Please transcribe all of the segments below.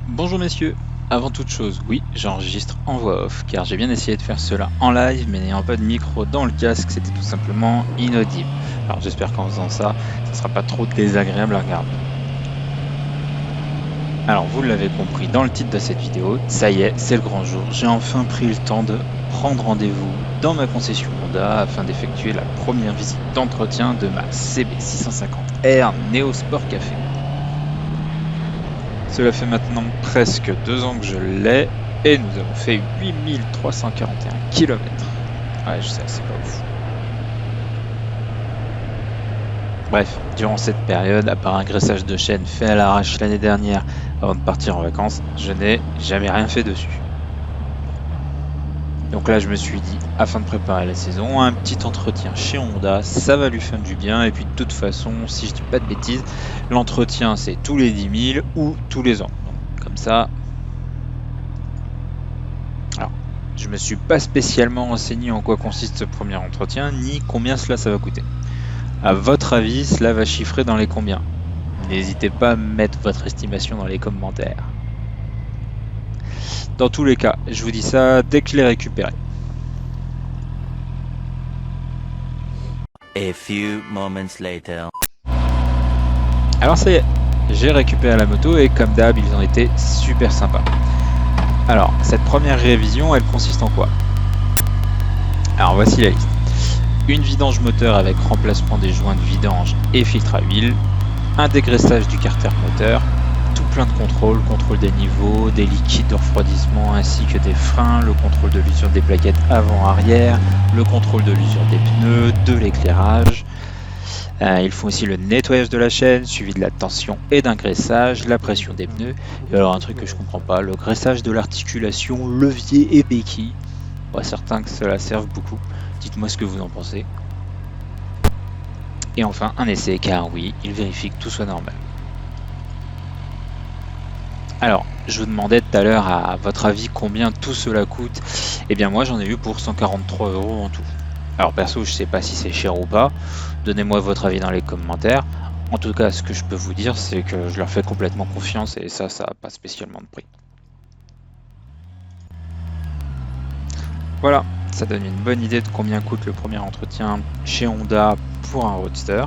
Bonjour messieurs, avant toute chose, oui, j'enregistre en voix off, car j'ai bien essayé de faire cela en live, mais n'ayant pas de micro dans le casque, c'était tout simplement inaudible. Alors j'espère qu'en faisant ça, ça sera pas trop désagréable à regarder. Alors vous l'avez compris dans le titre de cette vidéo, ça y est, c'est le grand jour, j'ai enfin pris le temps de prendre rendez-vous dans ma concession Honda afin d'effectuer la première visite d'entretien de ma CB650R Neo Sport Café. Cela fait maintenant presque 2 ans que je l'ai et nous avons fait 8341 km. Ouais, je sais, c'est pas ouf. Bref, durant cette période, à part un graissage de chaîne fait à l'arrache l'année dernière avant de partir en vacances, je n'ai jamais rien fait dessus. Donc là, je me suis dit, afin de préparer la saison, un petit entretien chez Honda, ça va lui faire du bien. Et puis de toute façon, si je dis pas de bêtises, l'entretien c'est tous les 10 000 ou tous les ans. Donc, comme ça. Alors, je me suis pas spécialement renseigné en quoi consiste ce premier entretien, ni combien cela ça va coûter. À votre avis, cela va chiffrer dans les combien? N'hésitez pas à mettre votre estimation dans les commentaires. Dans tous les cas, je vous dis ça dès que je l'ai récupéré. A few moments later. Alors ça y est, j'ai récupéré la moto et comme d'hab, ils ont été super sympas. Alors, cette première révision, elle consiste en quoi? Alors voici la liste. Une vidange moteur avec remplacement des joints de vidange et filtre à huile, un dégraissage du carter moteur, tout plein de contrôles, contrôle des niveaux, des liquides de refroidissement ainsi que des freins, le contrôle de l'usure des plaquettes avant-arrière, le contrôle de l'usure des pneus, de l'éclairage. Ils font aussi le nettoyage de la chaîne, suivi de la tension et d'un graissage, la pression des pneus, et alors un truc que je comprends pas, le graissage de l'articulation, levier et béquille. Pas certain que cela serve beaucoup, dites-moi ce que vous en pensez. Et enfin un essai, car oui, il vérifie que tout soit normal. Alors, je vous demandais tout à l'heure à votre avis combien tout cela coûte. Eh bien moi j'en ai eu pour 143 € en tout. Alors perso, je sais pas si c'est cher ou pas. Donnez-moi votre avis dans les commentaires. En tout cas, ce que je peux vous dire, c'est que je leur fais complètement confiance et ça n'a pas spécialement de prix. Voilà, ça donne une bonne idée de combien coûte le premier entretien chez Honda pour un Roadster.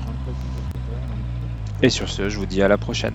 Et sur ce, je vous dis à la prochaine.